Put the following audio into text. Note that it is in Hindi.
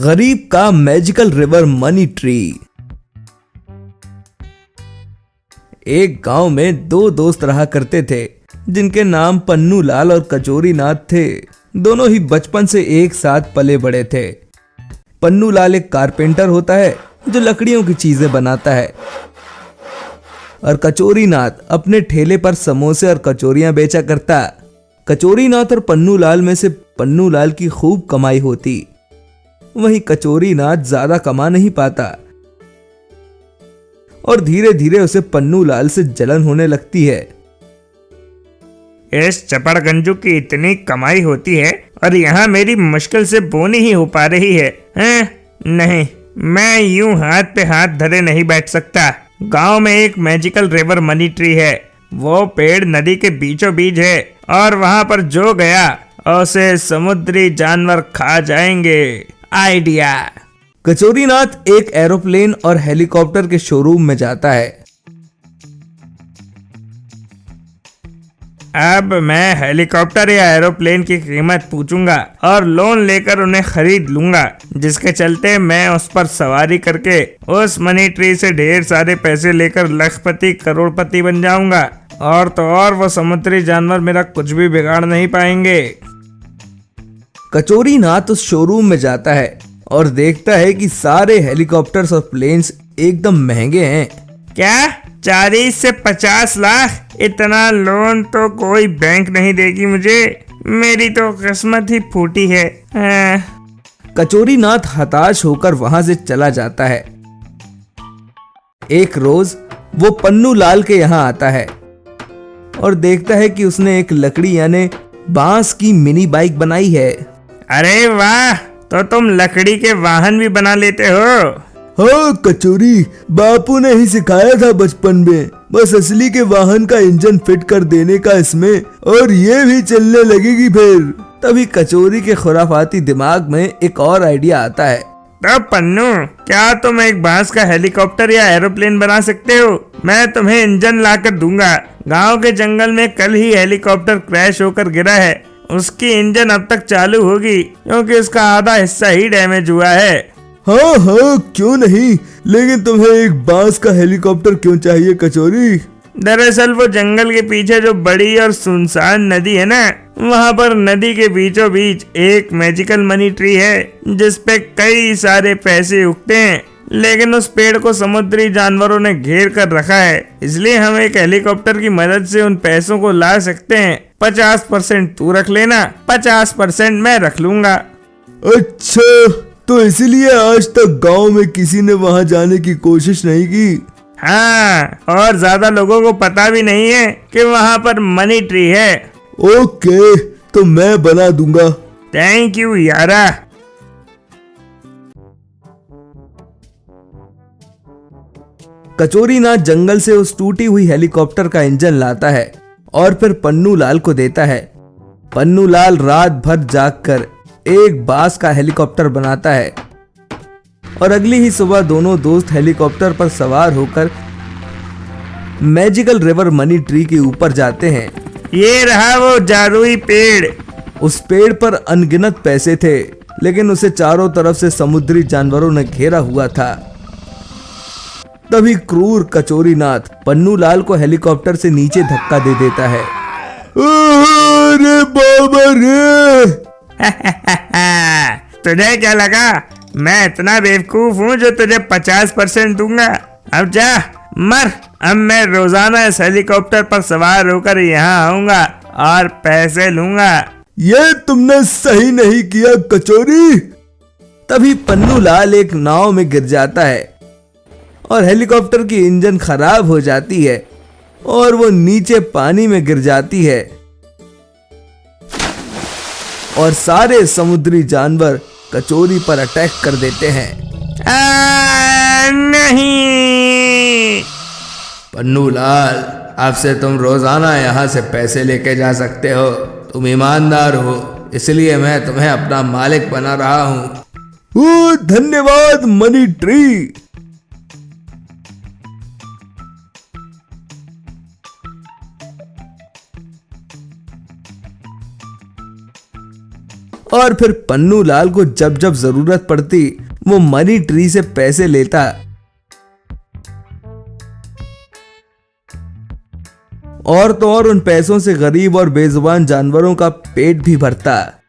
गरीब का मैजिकल रिवर मनी ट्री। एक गांव में दो दोस्त रहा करते थे जिनके नाम पन्नू लाल और कचोरी नाथ थे। दोनं ही बचपन से एक साथ पले बड़े थे। पन्नू लाल एक कारपेंटर होता है जो लकड़ियों की चीजें बनाता है और कचोरी नाथ अपने ठेले पर समोसे और कचोरियां बेचा करता। कचोरी नाथ और पन्नू लाल में से पन्नू लाल की खूब कमाई होती, वहीं कचोरी नाथ ज्यादा कमा नहीं पाता और धीरे धीरे उसे पन्नू लाल से जलन होने लगती है। इस चपड़गंजू की इतनी कमाई होती है और यहाँ मेरी मुश्किल से बोनी ही हो पा रही है। नहीं, मैं यूं हाथ पे हाथ धरे नहीं बैठ सकता। गांव में एक मैजिकल रिवर मनी ट्री है। वो पेड़ नदी के बीचों बीच है और वहां पर जो गया उसे समुद्री जानवर खा जाएंगे। आइडिया। कचोरी नाथ एक एरोप्लेन और हेलीकॉप्टर के शोरूम में जाता है। अब मैं हेलीकॉप्टर या एरोप्लेन की कीमत पूछूंगा और लोन लेकर उन्हें खरीद लूंगा, जिसके चलते मैं उस पर सवारी करके उस मनी ट्री से ढेर सारे पैसे लेकर लखपति करोड़पति बन जाऊंगा। और तो और वो समुद्री जानवर मेरा कुछ भी बिगाड़ नहीं पाएंगे। कचोरी नाथ उस शोरूम में जाता है और देखता है कि सारे हेलीकॉप्टर्स और प्लेन्स एकदम महंगे हैं। क्या 40 से 50 लाख? इतना लोन तो कोई बैंक नहीं देगी मुझे। मेरी तो किस्मत ही फूटी है। कचोरी नाथ हताश होकर वहां से चला जाता है। एक रोज वो पन्नू लाल के यहाँ आता है और देखता है कि उसने एक लकड़ी यानी बांस की मिनी बाइक बनाई है। अरे वाह, तो तुम लकड़ी के वाहन भी बना लेते हो? हाँ कचोरी, बापू ने ही सिखाया था बचपन में। बस असली के वाहन का इंजन फिट कर देने का इसमें, और ये भी चलने लगेगी फिर। तभी कचोरी के खुराफाती दिमाग में एक और आइडिया आता है। तो पन्नू, क्या तुम एक बांस का हेलीकॉप्टर या एरोप्लेन बना सकते हो? मैं तुम्हें इंजन लाकर दूंगा। गांव के जंगल में कल ही हेलीकॉप्टर क्रैश होकर गिरा है। उसकी इंजन अब तक चालू होगी क्योंकि उसका आधा हिस्सा ही डैमेज हुआ है। हाँ हाँ, क्यों नहीं, लेकिन तुम्हें एक बांस का हेलीकॉप्टर क्यों चाहिए कचोरी? दरअसल वो जंगल के पीछे जो बड़ी और सुनसान नदी है ना, वहाँ पर नदी के बीचों बीच एक मैजिकल मनी ट्री है जिसपे कई सारे पैसे उगते हैं, लेकिन उस पेड़ को समुद्री जानवरों ने घेर कर रखा है। इसलिए हम एक हेलीकॉप्टर की मदद से उन पैसों को ला सकते हैं। 50% तू रख लेना, 50% मैं रख लूंगा। अच्छा, तो इसीलिए आज तक गांव में किसी ने वहां जाने की कोशिश नहीं की? हाँ, और ज्यादा लोगों को पता भी नहीं है कि वहाँ पर मनी ट्री है। ओके, तो मैं बना दूंगा। थैंक यू यारा। कचोरी नाथ जंगल से उस टूटी हुई हेलीकॉप्टर का इंजन लाता है और फिर पन्नू लाल को देता है। पन्नू लाल रात भर जागकर एक बांस का हेलीकॉप्टर बनाता है और अगली ही सुबह दोनों दोस्त हेलीकॉप्टर पर सवार होकर मैजिकल रिवर मनी ट्री के ऊपर जाते हैं। ये रहा वो जादुई पेड़। उस पेड़ पर अनगिनत पैसे थे, लेकिन उसे चारों तरफ से समुद्री जानवरों ने घेरा हुआ था। तभी क्रूर कचोरी नाथ पन्नू लाल को हेलीकॉप्टर से नीचे धक्का दे देता है। अरे बाबा रे! तुझे क्या लगा मैं इतना बेवकूफ हूँ जो तुझे 50% दूंगा? अब जा मर। अब मैं रोजाना इस हेलीकॉप्टर पर सवार होकर यहाँ आऊंगा और पैसे लूंगा। ये तुमने सही नहीं किया कचोरी। तभी पन्नू लाल एक नाव में गिर जाता है और हेलीकॉप्टर की इंजन खराब हो जाती है और वो नीचे पानी में गिर जाती है और सारे समुद्री जानवर कचोरी पर अटैक कर देते हैं। नहीं पन्नू लाल, अब से तुम रोजाना यहाँ से पैसे लेके जा सकते हो। तुम ईमानदार हो, इसलिए मैं तुम्हें अपना मालिक बना रहा हूँ। धन्यवाद मनी ट्री। और फिर पन्नू लाल को जब जब जरूरत पड़ती वो मनी ट्री से पैसे लेता और तो और उन पैसों से गरीब और बेजुबान जानवरों का पेट भी भरता।